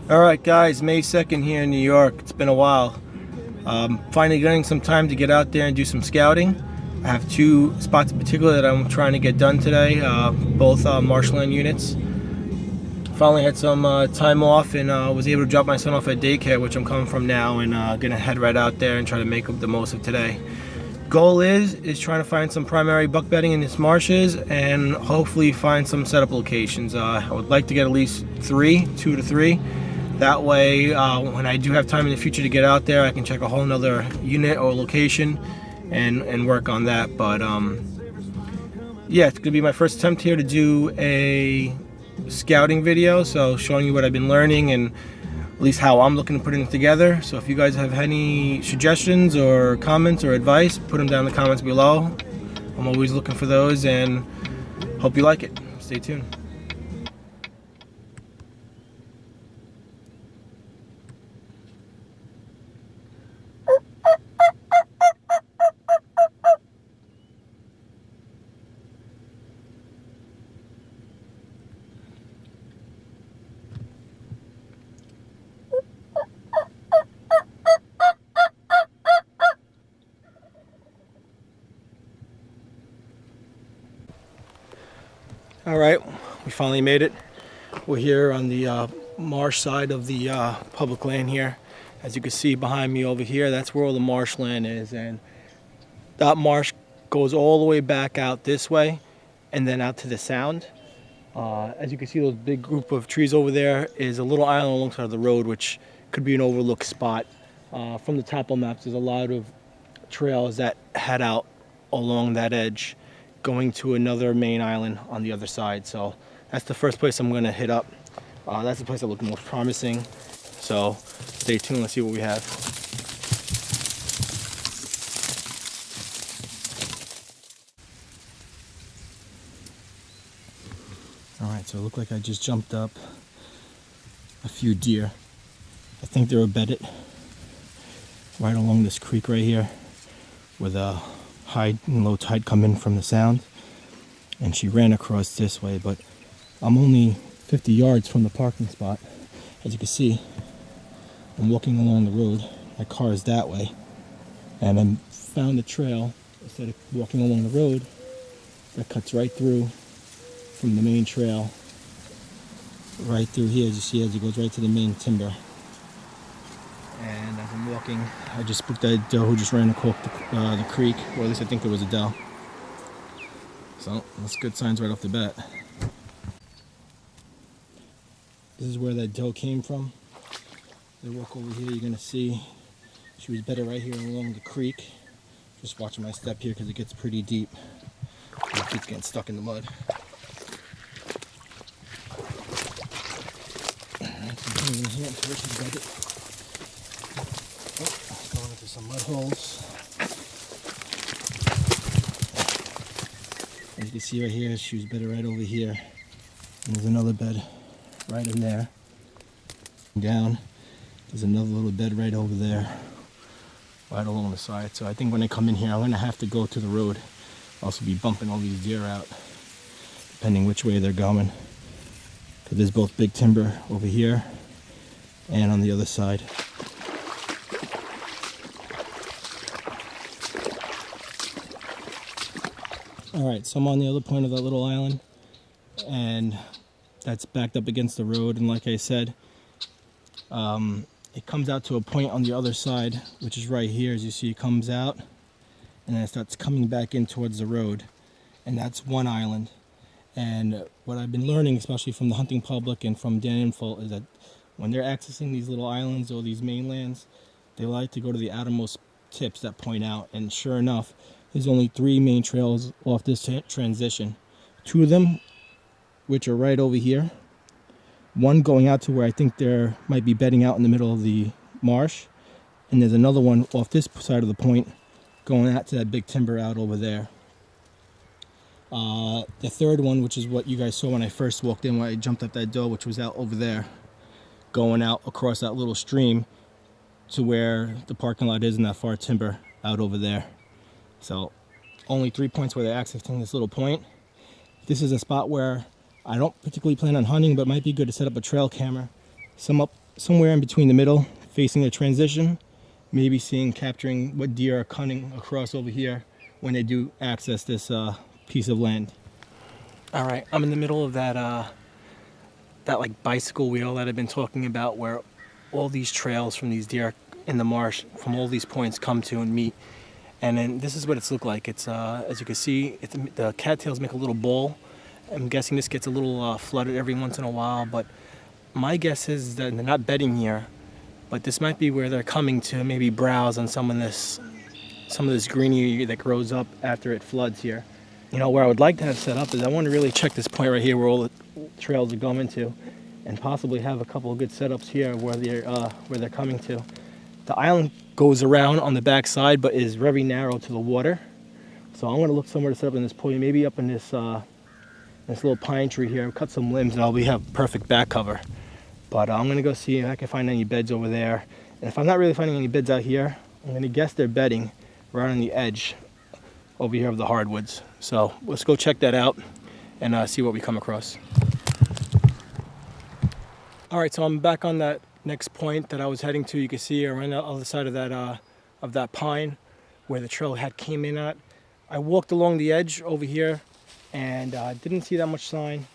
Alright guys, May 2nd here in New York. It's been a while. Finally getting some time to get out there and do some scouting. I have two spots in particular that I'm trying to get done today, both marshland units. Finally had some time off and was able to drop my son off at daycare, which I'm coming from now, and gonna head right out there and try to make the most of today. Goal is trying to find some primary buck bedding in these marshes and hopefully find some setup locations. I would like to get at least two to three. That way, when I do have time in the future to get out there, I can check a whole nother unit or location and work on that. But yeah, it's gonna be my first attempt here to do a scouting video, so showing you what I've been learning and at least how I'm looking to put it together. So if you guys have any suggestions or comments or advice, put them down in the comments below. I'm always looking for those, and hope you like it. Stay tuned. All right, we finally made it. We're here on the marsh side of the public land here. As you can see behind me over here, that's where all the marshland is, and that marsh goes all the way back out this way and then out to the sound. As you can see, those big group of trees over there is a little island alongside the road, which could be an overlooked spot. From the topo maps, there's a lot of trails that head out along that edge, going to another main island on the other side. So that's the first place I'm gonna hit up. That's the place that looks most promising. So stay tuned, let's see what we have. All right, so it looked like I just jumped up a few deer. I think they were bedded right along this creek right here, with a high and low tide come in from the sound, and she ran across this way. But I'm only 50 yards from the parking spot. As you can see, I'm walking along the road. My car is that way, and I found a trail instead of walking along the road that cuts right through from the main trail right through here. As you see, as it goes right to the main timber. And as I'm walking, I just spooked that doe who just ran across the creek, or at least I think it was a doe. So that's good signs right off the bat. This is where that doe came from. They walk over here, you're gonna see she was bedded right here along the creek. Just watching my step here because it gets pretty deep. It keeps getting stuck in the mud. Alright, so I'm in here until she's bedded. Going into some mud holes. As you can see right here, she was bedded right over here. And there's another bed right in there. Down, there's another little bed right over there, right along the side. So I think when I come in here, I'm gonna have to go to the road. I'll also be bumping all these deer out, depending which way they're going. Because there's both big timber over here and on the other side. Alright, so I'm on the other point of that little island, and that's backed up against the road, and like I said, it comes out to a point on the other side, which is right here. As you see, it comes out and then it starts coming back in towards the road, and that's one island. And what I've been learning, especially from the hunting public and from Dan Infalt, is that when they're accessing these little islands or these mainlands, they like to go to the outermost tips that point out. And sure enough, there's only 3 main trails off this transition. 2 of them, which are right over here. One going out to where I think there might be bedding out in the middle of the marsh. And there's another one off this side of the point going out to that big timber out over there. The third one, which is what you guys saw when I first walked in, when I jumped up that doe, which was out over there, going out across that little stream to where the parking lot is in that far timber out over there. So only 3 points where they're accessing this little point. This is a spot where I don't particularly plan on hunting, but it might be good to set up a trail camera. Some up somewhere in between the middle, facing the transition, maybe capturing what deer are cutting across over here when they do access this piece of land. All right, I'm in the middle of that like bicycle wheel that I've been talking about, where all these trails from these deer in the marsh from all these points come to and meet. And then this is what it's looked like. It's as you can see, the cattails make a little bowl. I'm guessing this gets a little flooded every once in a while, but my guess is that they're not bedding here, but this might be where they're coming to maybe browse on some of this greenery that grows up after it floods here. You know, where I would like to have set up is I want to really check this point right here where all the trails are going to, and possibly have a couple of good setups here where they're coming to. The island goes around on the back side, but is very narrow to the water. So I'm going to look somewhere to set up in this point, maybe up in this little pine tree here. Cut some limbs and I'll have perfect back cover. But I'm going to go see if I can find any beds over there. And if I'm not really finding any beds out here, I'm going to guess they're bedding right on the edge over here of the hardwoods. So let's go check that out and see what we come across. All right, so I'm back on that next point that I was heading to. You can see around the other side of that pine where the trailhead came in at. I walked along the edge over here and didn't see that much sign.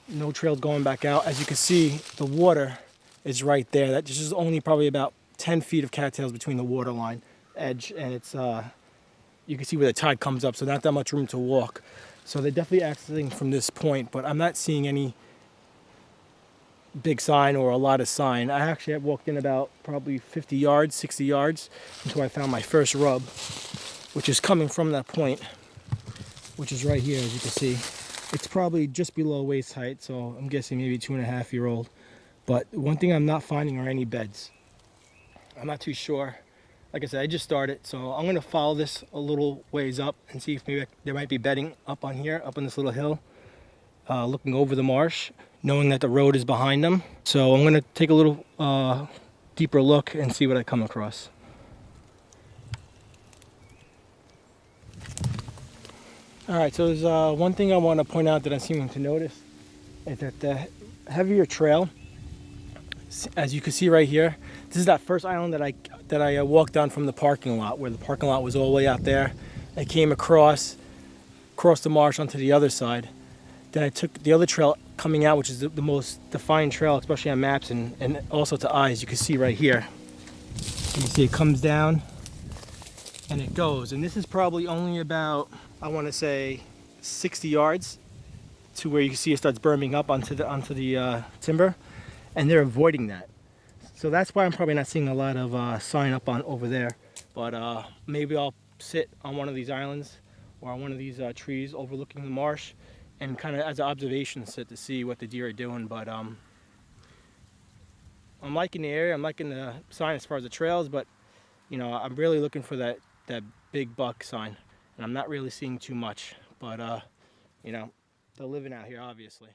No trails going back out. As you can see, the water is right there. That just is only probably about 10 feet of cattails between the water line edge, and it's you can see where the tide comes up, so not that much room to walk. So they're definitely accessing from this point, but I'm not seeing any big sign or a lot of sign. I actually have walked in about probably 50 yards, 60 yards until I found my first rub, which is coming from that point, which is right here. As you can see, it's probably just below waist height, so I'm guessing maybe 2.5-year-old. But one thing I'm not finding are any beds. I'm not too sure. Like I said, I just started, so I'm going to follow this a little ways up and see if maybe there might be bedding up on here, up on this little hill, looking over the marsh, knowing that the road is behind them. So I'm going to take a little deeper look and see what I come across. All right, so there's one thing I want to point out that I'm seeming to notice is that the heavier trail, as you can see right here, this is that first island that I walked down from the parking lot, where the parking lot was all the way out there. I came across the marsh onto the other side. Then I took the other trail coming out, which is the most defined trail, especially on maps and also to eyes. You can see right here. You can see it comes down and it goes. And this is probably only about, I want to say, 60 yards to where you can see it starts berming up onto the timber, and they're avoiding that. So that's why I'm probably not seeing a lot of sign up on over there. But maybe I'll sit on one of these islands or on one of these trees overlooking the marsh and kind of as an observation sit to see what the deer are doing. But I'm liking the area. I'm liking the sign as far as the trails, but you know, I'm really looking for that big buck sign, and I'm not really seeing too much. But you know, they're living out here, obviously.